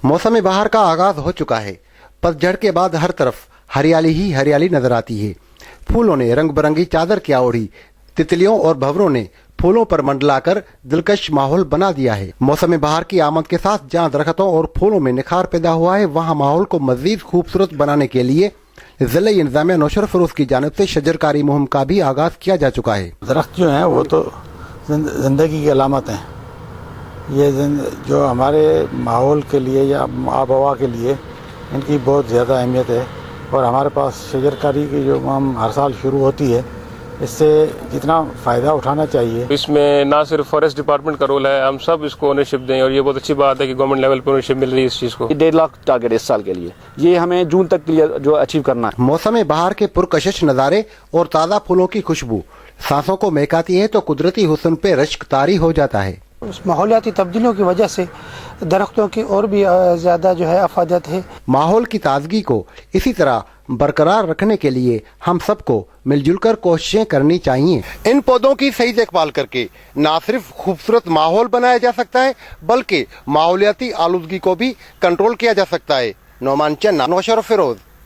मौसम बहार का आगाज हो चुका है। पतझड़ के बाद हर तरफ हरियाली ही हरियाली नजर आती है। फूलों ने रंग बिरंगी चादर क्या ओढ़ी, तितलियों और भंवरों ने फूलों पर मंडलाकर दिलकश माहौल बना दिया है। मौसम बहार की आमद के साथ जहां दरख्तों और फूलों में निखार पैदा हुआ है, वहां माहौल को मजीद खूबसूरत बनाने के लिए जिला इंतजामिया नौशर फिरोज की जानिब से शजरकारी मुहिम का भी आगाज किया जा चुका है। दरख्त जो हैं वो तो जिंदगी की अलामत हैं। ये जो हमारे माहौल के लिए या आब हवा के लिए इनकी बहुत ज़्यादा अहमियत है और हमारे पास शजरकारी की जो मुहिम हर साल शुरू होती है, इससे जितना फ़ायदा उठाना चाहिए। इसमें ना सिर्फ फॉरेस्ट डिपार्टमेंट का रोल है, हम सब इसको ओनरशिप दें और ये बहुत अच्छी बात है कि गवर्नमेंट लेवल पर ओनरशिप मिल रही है इस चीज़ को। 1.5 लाख टारगेट है इस साल के लिए, ये हमें जून तक के लिए जो अचीव करना है। मौसम बहार के पुरकशिश नज़ारे और ताज़ा फूलों की खुशबू सांसों को महकाती है तो कुदरती हुस्न पे रश्क तारी हो जाता है। उस माहौलियाती तब्दीलियों की वजह से दरख्तों की और भी ज़्यादा जो है अफादत है। माहौल की ताजगी को इसी तरह बरकरार रखने के लिए हम सबको मिलजुल कर कोशिशें करनी चाहिए। इन पौधों की सही देखभाल करके न सिर्फ खूबसूरत माहौल बनाया जा सकता है, बल्कि माहौलियाती आलूदगी को भी कंट्रोल किया जा सकता है। नौमान चन्ना, नौशर फिरोज।